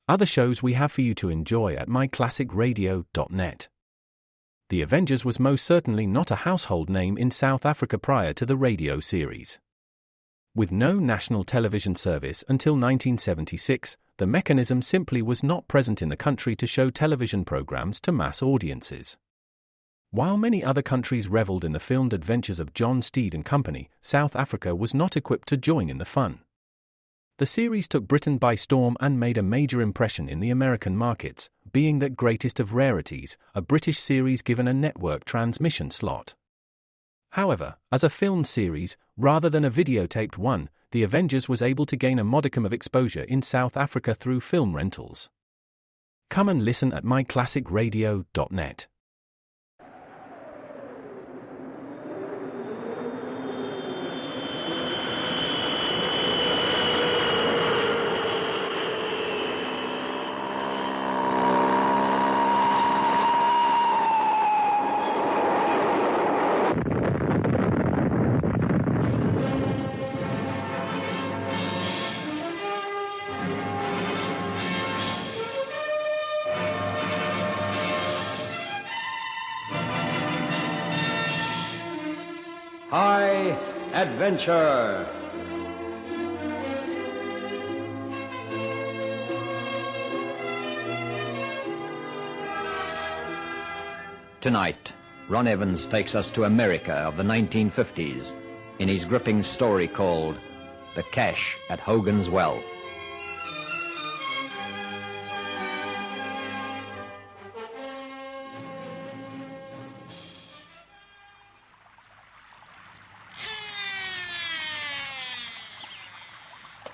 other shows we have for you to enjoy at myclassicradio.net. The Avengers was most certainly not a household name in South Africa prior to the radio series. With no national television service until 1976, the mechanism simply was not present in the country to show television programs to mass audiences. While many other countries reveled in the filmed adventures of John Steed and company, South Africa was not equipped to join in the fun. The series took Britain by storm and made a major impression in the American markets, being that greatest of rarities, a British series given a network transmission slot. However, as a filmed series, rather than a videotaped one, The Avengers was able to gain a modicum of exposure in South Africa through film rentals. Come and listen at myclassicradio.net. High Adventure. Tonight, Ron Evans takes us to America of the 1950s in his gripping story called The Cache at Hogan's Well.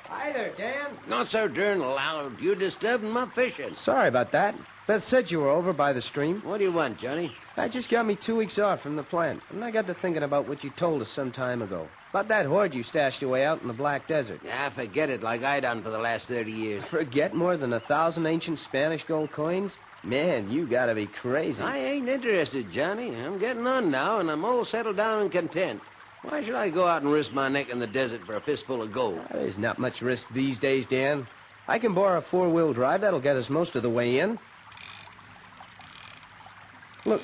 Hi there, Dan. Not so darn loud. You're disturbing my fishing. Sorry about that. Beth said you were over by the stream. What do you want, Johnny? I just got me 2 weeks off from the plant, and I got to thinking about what you told us some time ago. About that hoard you stashed away out in the Black Desert. Ah, forget it like I done for the last 30 years. Forget more than 1,000 ancient Spanish gold coins? Man, you gotta be crazy. I ain't interested, Johnny. I'm getting on now, and I'm all settled down and content. Why should I go out and risk my neck in the desert for a fistful of gold? There's not much risk these days, Dan. I can borrow a 4-wheel drive. That'll get us most of the way in. Look,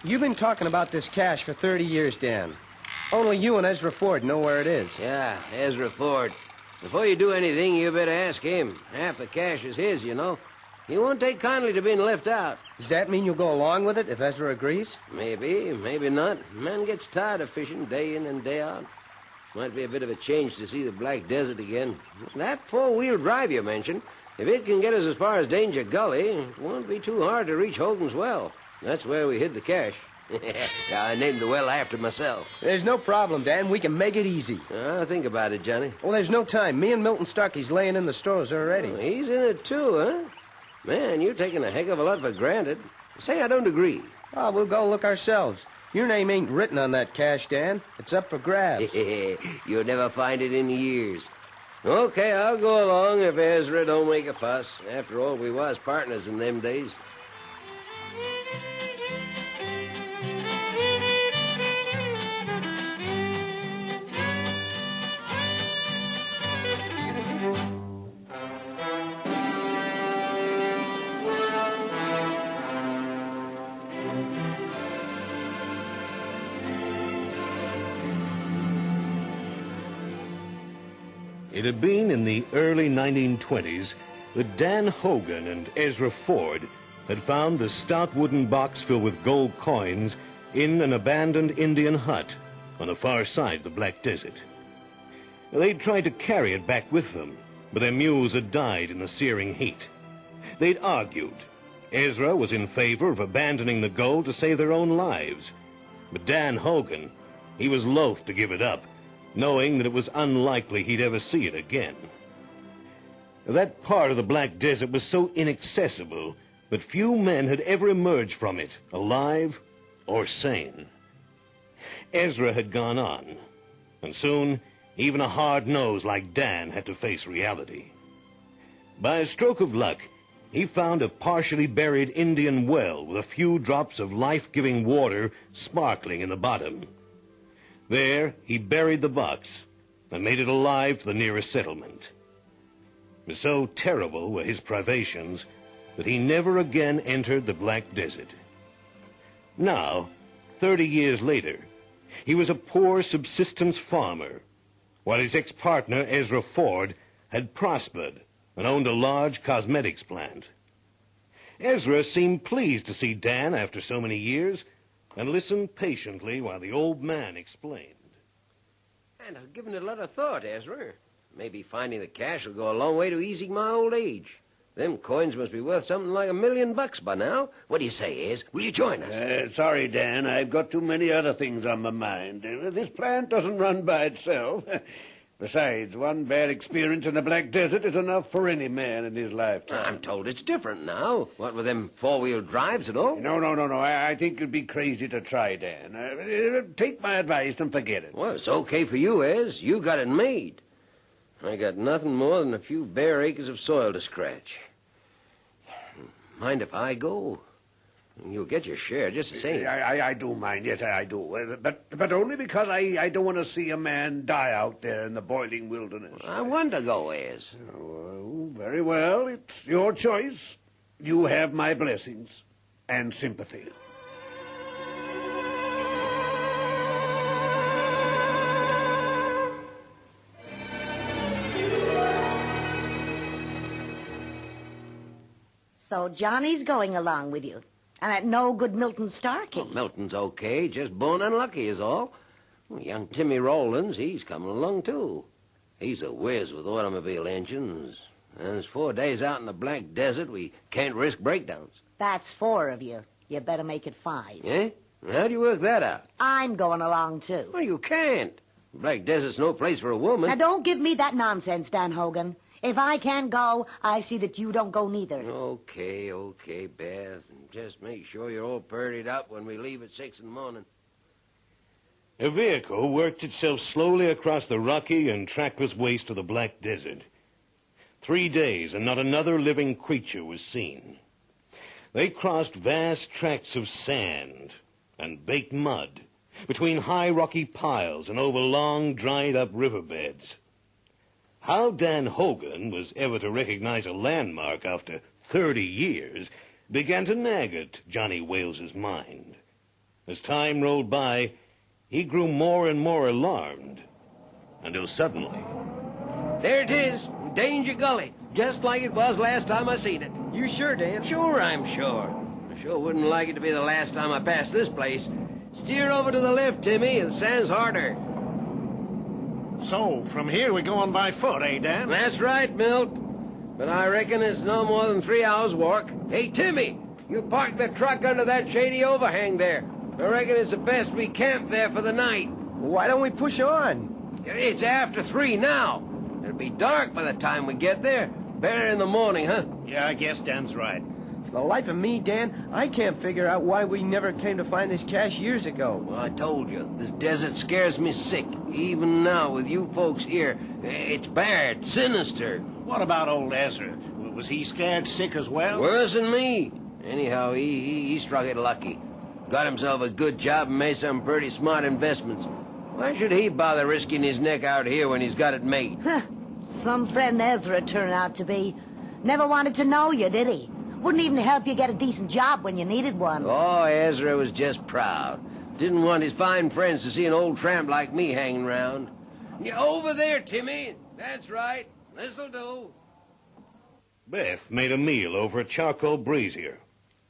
you've been talking about this cache for 30 years, Dan. Only you and Ezra Ford know where it is. Yeah, Ezra Ford. Before you do anything, you better ask him. Half the cash is his, you know. He won't take kindly to being left out. Does that mean you'll go along with it if Ezra agrees? Maybe, maybe not. Man gets tired of fishing day in and day out. Might be a bit of a change to see the Black Desert again. That 4-wheel drive you mentioned, if it can get us as far as Danger Gully, it won't be too hard to reach Hogan's Well. That's where we hid the cache. I named the well after myself. There's no problem, Dan. We can make it easy. Think about it, Johnny. Well, there's no time. Me and Milton Starkey's laying in the stores already. Oh, he's in it too, huh? Man, you're taking a heck of a lot for granted. Say I don't agree. Oh, we'll go look ourselves. Your name ain't written on that cache, Dan. It's up for grabs. You'll never find it in years. Okay, I'll go along if Ezra don't make a fuss. After all, we was partners in them days. It had been in the early 1920s that Dan Hogan and Ezra Ford had found the stout wooden box filled with gold coins in an abandoned Indian hut on the far side of the Black Desert. They'd tried to carry it back with them, but their mules had died in the searing heat. They'd argued. Ezra was in favor of abandoning the gold to save their own lives. But Dan Hogan, he was loath to give it up, knowing that it was unlikely he'd ever see it again. That part of the Black Desert was so inaccessible that few men had ever emerged from it, alive or sane. Ezra had gone on, and soon even a hard nose like Dan had to face reality. By a stroke of luck, he found a partially buried Indian well with a few drops of life-giving water sparkling in the bottom. There, he buried the box and made it alive to the nearest settlement. So terrible were his privations that he never again entered the Black Desert. Now, 30 years later, he was a poor subsistence farmer, while his ex-partner, Ezra Ford, had prospered and owned a large cosmetics plant. Ezra seemed pleased to see Dan after so many years and listened patiently while the old man explained. And I've given it a lot of thought, Ezra. Maybe finding the cash will go a long way to easing my old age. Them coins must be worth something like $1 million by now. What do you say, Ez? Will you join us? Sorry, Dan. I've got too many other things on my mind. This plant doesn't run by itself. Besides, one bad experience in the Black Desert is enough for any man in his lifetime. I'm told it's different now. What with them four-wheel drives and all? No. I think you'd be crazy to try, Dan. Take my advice and forget it. Well, it's okay for you, Ez. You got it made. I got nothing more than a few bare acres of soil to scratch. Mind if I go? You'll get your share just the same. I do mind, yes, I do. But only because I don't want to see a man die out there in the boiling wilderness. I want to go, Ez. Oh, very well. It's your choice. You have my blessings and sympathy. So Johnny's going along with you. And at no good Milton Starkey. Well, Milton's okay, just born unlucky is all. Well, young Timmy Rowlands, he's coming along, too. He's a whiz with automobile engines. And there's 4 days out in the Black Desert, we can't risk breakdowns. That's 4 of you. You better make it 5. Eh? How do you work that out? I'm going along, too. Well, you can't. The Black Desert's no place for a woman. Now, don't give me that nonsense, Dan Hogan. If I can't go, I see that you don't go neither. Okay, Beth. Just make sure you're all purdied up when we leave at 6 in the morning. A vehicle worked itself slowly across the rocky and trackless waste of the Black Desert. 3 days, and not another living creature was seen. They crossed vast tracts of sand and baked mud, between high rocky piles and over long, dried-up riverbeds. How Dan Hogan was ever to recognize a landmark after 30 years began to nag at Johnny Wales's mind. As time rolled by, he grew more and more alarmed, until suddenly... There it is, Danger Gully, just like it was last time I seen it. You sure, Dan? Sure, I'm sure. I sure wouldn't like it to be the last time I pass this place. Steer over to the left, Timmy, and sand's harder. So, from here we're going by foot, eh, Dan? That's right, Milt. But I reckon it's no more than 3 hours' walk. Hey, Timmy, you park the truck under that shady overhang there. I reckon it's the best we camp there for the night. Why don't we push on? It's after 3 now. It'll be dark by the time we get there. Better in the morning, huh? Yeah, I guess Dan's right. For the life of me, Dan, I can't figure out why we never came to find this cache years ago. Well, I told you, this desert scares me sick. Even now, with you folks here, it's bad, sinister. What about old Ezra? Was he scared sick as well? Worse than me. Anyhow, he struck it lucky. Got himself a good job and made some pretty smart investments. Why should he bother risking his neck out here when he's got it made? Some friend Ezra turned out to be. Never wanted to know you, did he? Wouldn't even help you get a decent job when you needed one. Oh, Ezra was just proud. Didn't want his fine friends to see an old tramp like me hanging around. Yeah, over there, Timmy. That's right. This'll do. Beth made a meal over a charcoal brazier.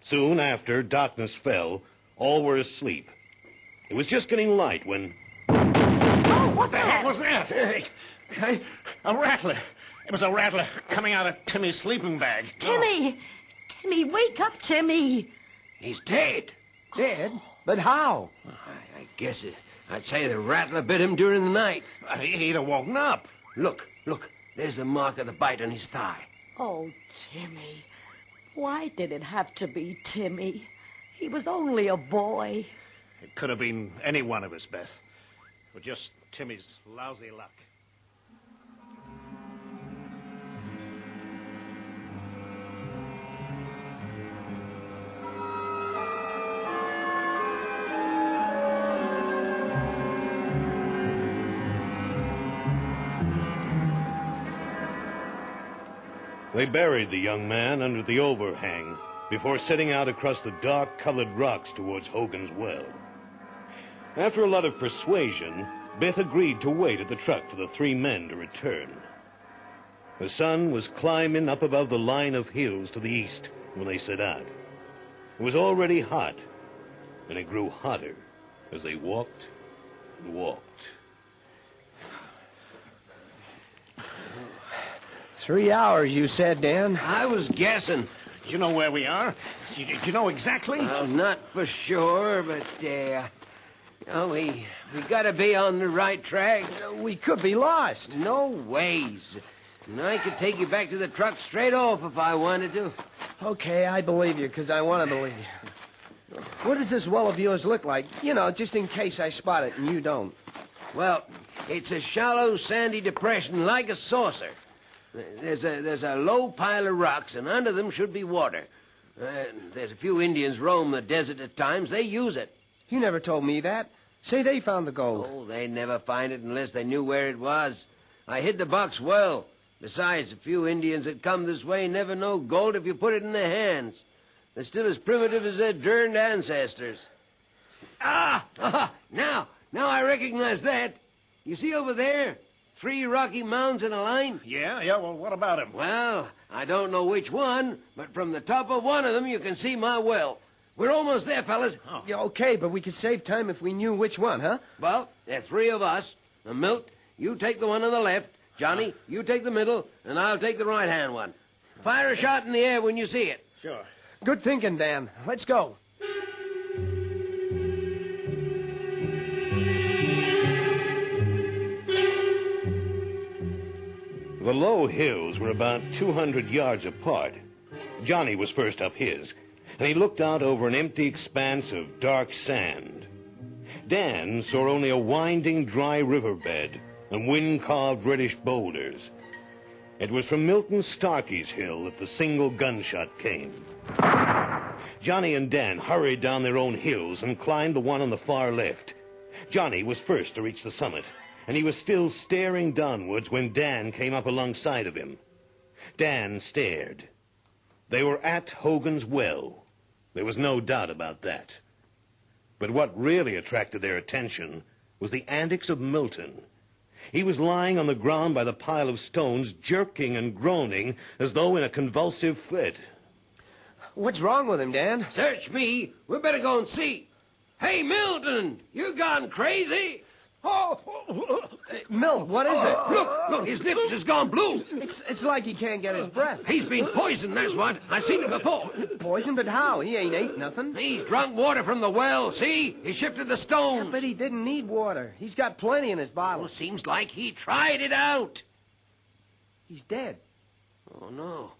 Soon after darkness fell, all were asleep. It was just getting light when... Oh, what's that? What was that? A rattler. It was a rattler coming out of Timmy's sleeping bag. Timmy! Timmy, wake up, Timmy! He's dead. Dead? But how? I guess I'd say the rattler bit him during the night. He'd have woken up. Look. There's the mark of the bite on his thigh. Oh, Timmy. Why did it have to be Timmy? He was only a boy. It could have been any one of us, Beth. Or just Timmy's lousy luck. They buried the young man under the overhang before setting out across the dark-colored rocks towards Hogan's well. After a lot of persuasion, Beth agreed to wait at the truck for the three men to return. The sun was climbing up above the line of hills to the east when they set out. It was already hot, and it grew hotter as they walked and walked. 3 hours, you said, Dan. I was guessing. Do you know where we are? Do you know exactly? Well, not for sure, but, we gotta be on the right track. We could be lost. No ways. And I could take you back to the truck straight off if I wanted to. Okay, I believe you, because I want to believe you. What does this well of yours look like? You know, just in case I spot it and you don't. Well, it's a shallow, sandy depression like a saucer. There's a low pile of rocks, and under them should be water. There's a few Indians roam the desert at times. They use it. You never told me that. Say they found the gold. Oh, they'd never find it unless they knew where it was. I hid the box well. Besides, a few Indians that come this way never know gold if you put it in their hands. They're still as primitive as their derned ancestors. Now I recognize that. You see over there? 3 rocky mounds in a line? Yeah, well, what about him? Well, I don't know which one, but from the top of one of them you can see my well. We're almost there, fellas. Oh. Yeah, okay, but we could save time if we knew which one, huh? Well, there are 3 of us. Milt, you take the one on the left. Johnny, you take the middle, and I'll take the right-hand one. Fire a shot in the air when you see it. Sure. Good thinking, Dan. Let's go. The low hills were about 200 yards apart. Johnny was first up his, and he looked out over an empty expanse of dark sand. Dan saw only a winding, dry riverbed and wind-carved reddish boulders. It was from Milton Starkey's hill that the single gunshot came. Johnny and Dan hurried down their own hills and climbed the one on the far left. Johnny was first to reach the summit, and he was still staring downwards when Dan came up alongside of him. Dan stared. They were at Hogan's well. There was no doubt about that. But what really attracted their attention was the antics of Milton. He was lying on the ground by the pile of stones, jerking and groaning as though in a convulsive fit. What's wrong with him, Dan? Search me. We better go and see. Hey, Milton, you gone crazy? Milt, what is it? Look, his lips has gone blue. It's like he can't get his breath. He's been poisoned, that's what. I seen it before. Poisoned, but how? He ain't ate nothing. He's drunk water from the well, see? He shifted the stones. But he didn't need water. He's got plenty in his bottle. Well, seems like he tried it out. He's dead. Oh, no.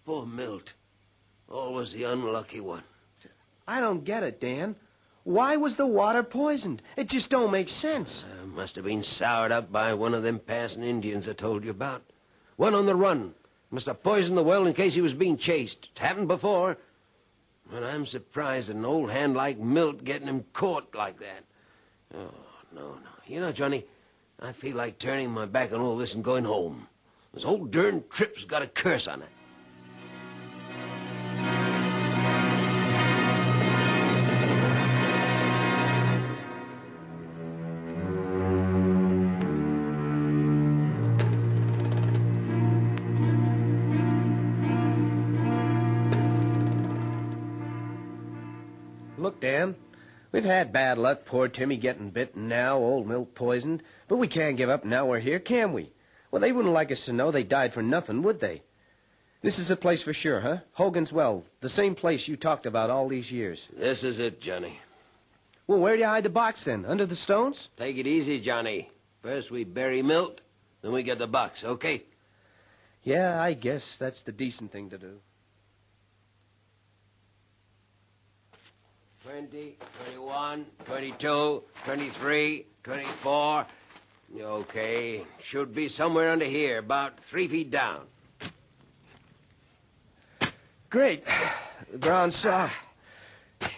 Poor Milt. Always the unlucky one. I don't get it, Dan. Why was the water poisoned? It just don't make sense. Must have been soured up by one of them passing Indians I told you about. One on the run. Must have poisoned the well in case he was being chased. It happened before. But I'm surprised at an old hand like Milt getting him caught like that. Oh, no. You know, Johnny, I feel like turning my back on all this and going home. This whole darn trip's got a curse on it. Look, Dan, we've had bad luck, poor Timmy getting bit and now old Milt poisoned. But we can't give up now we're here, can we? Well, they wouldn't like us to know they died for nothing, would they? This is the place for sure, huh? Hogan's Well, the same place you talked about all these years. This is it, Johnny. Well, where do you hide the box then? Under the stones? Take it easy, Johnny. First we bury Milt, then we get the box, okay? Yeah, I guess that's the decent thing to do. 20, 21, 22, 23, 24. Okay, should be somewhere under here, about 3 feet down. Great. The ground's soft.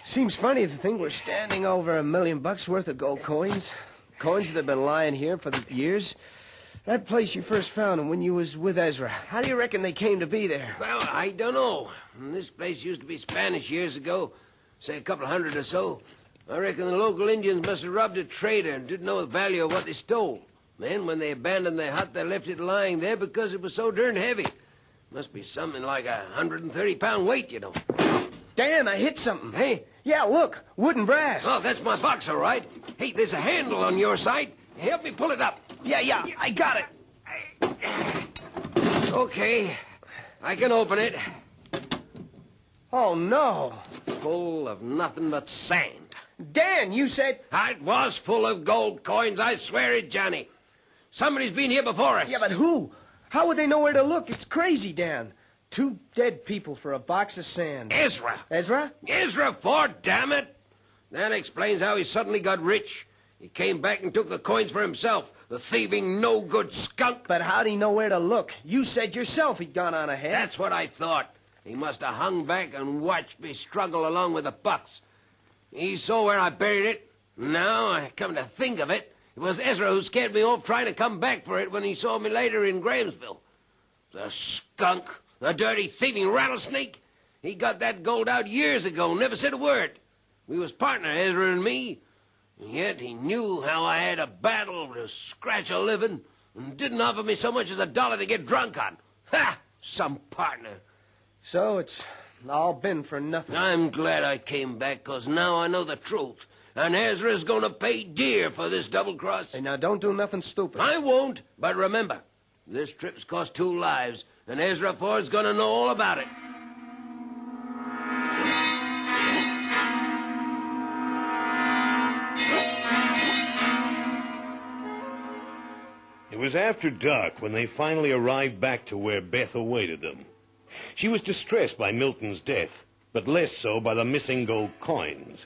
Seems funny to think we're standing over $1 million worth of gold coins. Coins that have been lying here for years. That place you first found and when you was with Ezra, how do you reckon they came to be there? Well, I don't know. This place used to be Spanish years ago, say a couple hundred or so. I reckon the local Indians must have robbed a trader and didn't know the value of what they stole. Then, when they abandoned their hut, they left it lying there because it was so darn heavy. Must be something like 130-pound weight, you know. Dan, I hit something. Hey? Yeah, look, wood and brass. Oh, that's my box, all right. Hey, there's a handle on your side. Help me pull it up. Yeah, I got it. Okay, I can open it. Oh, no. Full of nothing but sand. Dan, you said... It was full of gold coins, I swear it, Johnny. Somebody's been here before us. Yeah, but who? How would they know where to look? It's crazy, Dan. 2 dead people for a box of sand. Ezra. Ezra? Ezra Ford, damn it. That explains how he suddenly got rich. He came back and took the coins for himself. The thieving, no-good skunk. But how'd he know where to look? You said yourself he'd gone on ahead. That's what I thought. He must have hung back and watched me struggle along with the bucks. He saw where I buried it. Now, I come to think of it, it was Ezra who scared me off trying to come back for it when he saw me later in Grahamsville. The skunk, the dirty, thieving rattlesnake. He got that gold out years ago, never said a word. We was partner, Ezra and me. And yet he knew how I had a battle to scratch a living and didn't offer me so much as $1 to get drunk on. Ha! Some partner. So it's all been for nothing. I'm glad I came back, 'cause now I know the truth. And Ezra's gonna pay dear for this double cross. Hey, now don't do nothing stupid. I won't, but remember, this trip's cost 2 lives, and Ezra Ford's gonna know all about it. It was after dark when they finally arrived back to where Beth awaited them. She was distressed by Milton's death, but less so by the missing gold coins.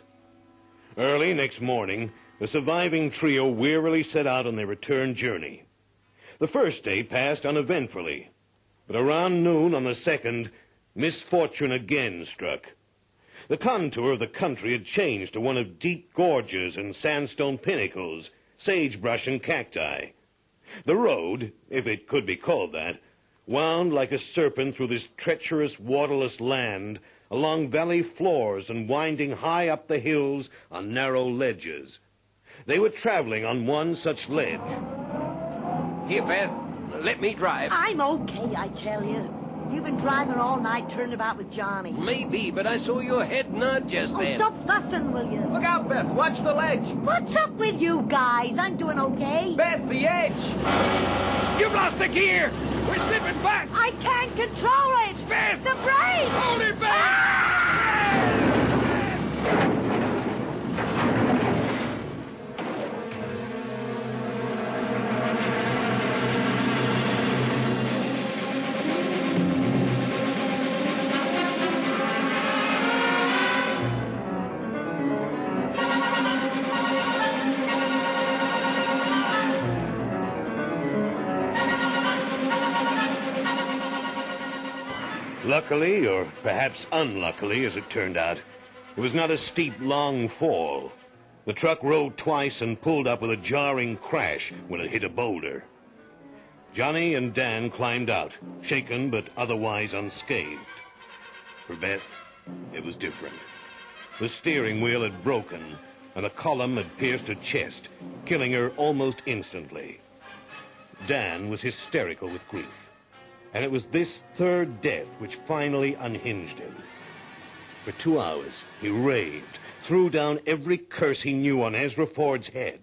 Early next morning, the surviving trio wearily set out on their return journey. The first day passed uneventfully, but around noon on the second, misfortune again struck. The contour of the country had changed to one of deep gorges and sandstone pinnacles, sagebrush and cacti. The road, if it could be called that, wound like a serpent through this treacherous, waterless land, along valley floors and winding high up the hills on narrow ledges. They were traveling on one such ledge. Here, Beth, let me drive. I'm okay, I tell you. You've been driving all night, turning about with Johnny. Maybe, but I saw your head nod just Oh, then. stop fussing, will you? Look out, Beth. Watch the ledge. What's up with you guys? I'm doing okay. Beth, the edge. You've lost the gear. We're slipping back. I can't control it. Beth! The brake! Hold it back! Luckily, or perhaps unluckily, as it turned out, it was not a steep, long fall. The truck rolled twice and pulled up with a jarring crash when it hit a boulder. Johnny and Dan climbed out, shaken but otherwise unscathed. For Beth, it was different. The steering wheel had broken, and a column had pierced her chest, killing her almost instantly. Dan was hysterical with grief. And it was this third death which finally unhinged him. For 2 hours, he raved, threw down every curse he knew on Ezra Ford's head.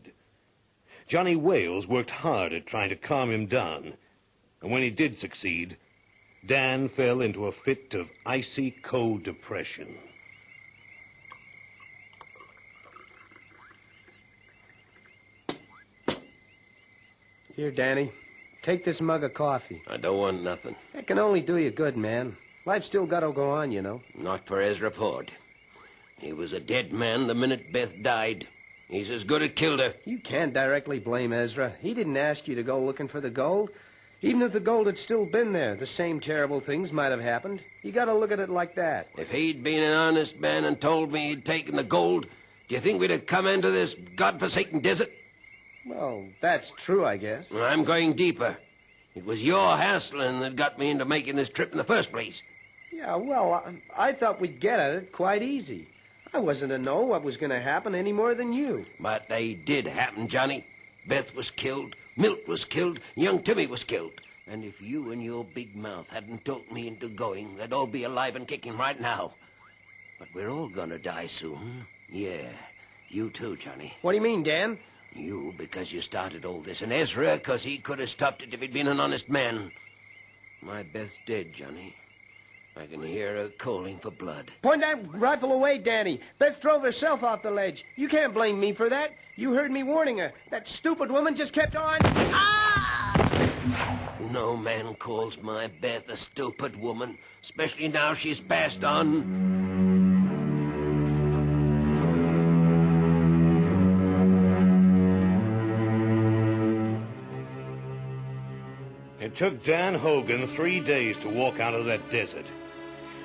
Johnny Wales worked hard at trying to calm him down, and when he did succeed, Dan fell into a fit of icy cold depression. Here, Danny. Take this mug of coffee. I don't want nothing. It can only do you good, man. Life's still got to go on, you know. Not for Ezra Ford. He was a dead man the minute Beth died. He's as good as killed her. You can't directly blame Ezra. He didn't ask you to go looking for the gold. Even if the gold had still been there, the same terrible things might have happened. You got to look at it like that. If he'd been an honest man and told me he'd taken the gold, do you think we'd have come into this godforsaken desert? Well, that's true, I guess. I'm going deeper. It was your hassling that got me into making this trip in the first place. Yeah, well, I thought we'd get at it quite easy. I wasn't to know what was going to happen any more than you. But they did happen, Johnny. Beth was killed, Milt was killed, young Timmy was killed. And if you and your big mouth hadn't talked me into going, they'd all be alive and kicking right now. But we're all gonna die soon. Yeah, you too, Johnny. What do you mean, Dan? You, because you started all this, and Ezra, because he could have stopped it if he'd been an honest man. My Beth's dead, Johnny. I can hear her calling for blood. Point that rifle away, Danny. Beth drove herself off the ledge. You can't blame me for that. You heard me warning her. That stupid woman just kept on... Ah! No man calls my Beth a stupid woman, especially now she's passed on. It took Dan Hogan 3 days to walk out of that desert.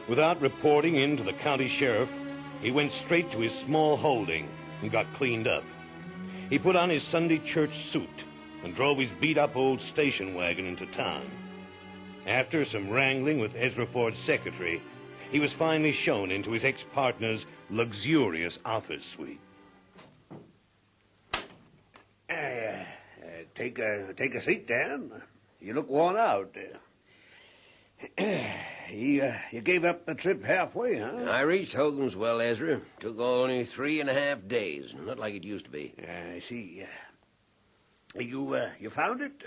Without reporting in to the county sheriff, he went straight to his small holding and got cleaned up. He put on his Sunday church suit and drove his beat-up old station wagon into town. After some wrangling with Ezra Ford's secretary, he was finally shown into his ex-partner's luxurious office suite. Take a seat, Dan. You look worn out. You gave up the trip halfway, huh? I reached Hogan's Well, Ezra. Took only 3.5 days. Not like it used to be. I see. You found it?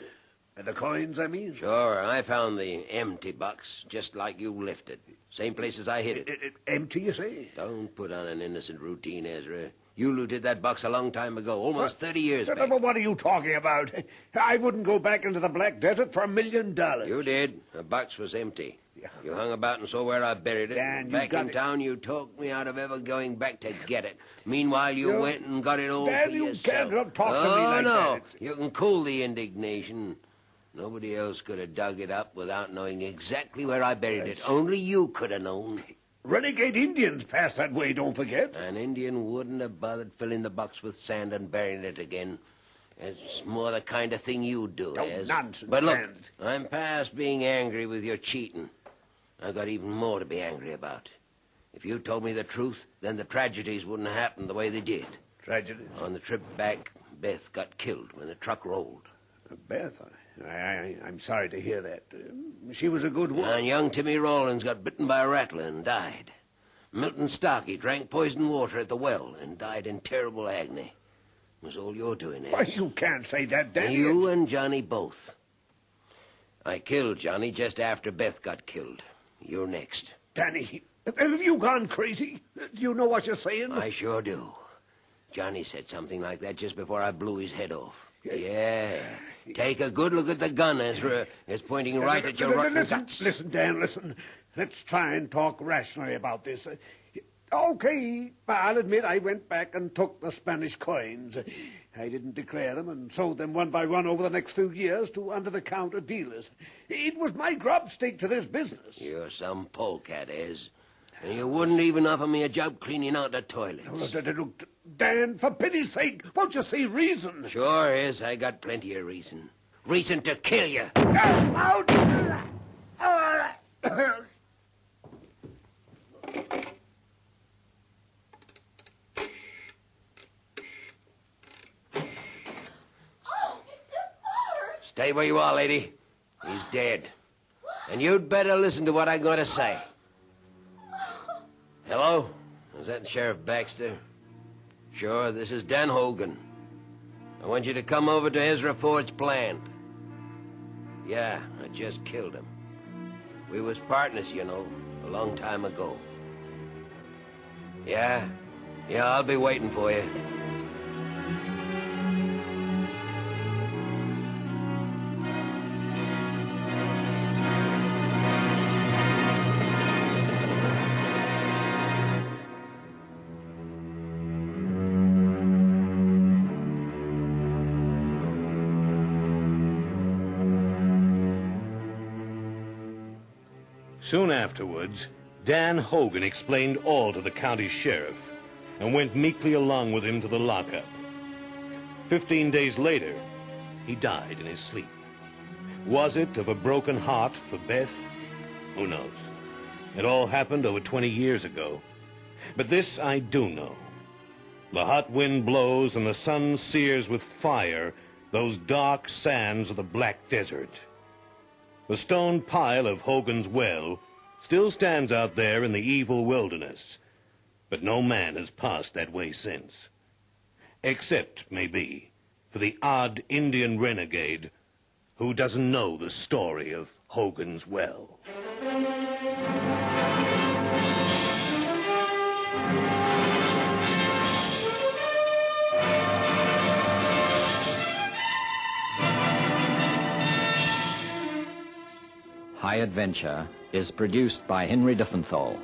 The coins, I mean? Sure, I found the empty box, just like you left it. Same place as I hid it. Empty, you say? Don't put on an innocent routine, Ezra. You looted that box a long time ago, almost 30 years back. But what are you talking about? I wouldn't go back into the Black Desert for $1 million. You did. The box was empty. You hung about and saw where I buried it. Dan, back in town, you talked me out of ever going back to get it. Meanwhile, you went and got it all Dan, for you yourself. can't talk to me like no. that. You can cool the indignation. Nobody else could have dug it up without knowing exactly where I buried it. Only you could have known. Renegade Indians pass that way, don't forget. An Indian wouldn't have bothered filling the box with sand and burying it again. It's more the kind of thing you do, Ez. Nonsense, But look, Dan. I'm past being angry with your cheating. I've got even more to be angry about. If you told me the truth, then the tragedies wouldn't have happened the way they did. Tragedy? On the trip back, Beth got killed when the truck rolled. Beth, I'm sorry to hear that. She was a good woman. And young Timmy Rawlins got bitten by a rattler and died. Milton Starkey drank poisoned water at the well and died in terrible agony. It was all your doing, Ez. Why, you can't say that, Danny. You and Johnny both. I killed Johnny just after Beth got killed. You're next. Danny, have you gone crazy? Do you know what you're saying? I sure do. Johnny said something like that just before I blew his head off. Yeah. Take a good look at the gun, Ezra. It's pointing right at your rotten guts. Listen, Dan, listen. Let's try and talk rationally about this. Okay, I'll admit I went back and took the Spanish coins. I didn't declare them and sold them one by one over the next few years to under-the-counter dealers. It was my grubstake to this business. You're some polecat, Ez. And you wouldn't even offer me a job cleaning out the toilets. Look, Dan, for pity's sake, won't you say reason? Sure is. I got plenty of reason. Reason to kill you. Stay where you are, lady. He's dead. And you'd better listen to what I'm going to say. Hello? Is that Sheriff Baxter? Sure, this is Dan Hogan. I want you to come over to Ezra Ford's plant. Yeah, I just killed him. We was partners, you know, a long time ago. Yeah, I'll be waiting for you. Soon afterwards, Dan Hogan explained all to the county sheriff and went meekly along with him to the lockup. 15 days later, he died in his sleep. Was it of a broken heart for Beth? Who knows? It all happened over 20 years ago. But this I do know. The hot wind blows and the sun sears with fire those dark sands of the Black Desert. The stone pile of Hogan's Well still stands out there in the evil wilderness, but no man has passed that way since. Except, maybe, for the odd Indian renegade who doesn't know the story of Hogan's Well. High Adventure is produced by Henry Diffenthal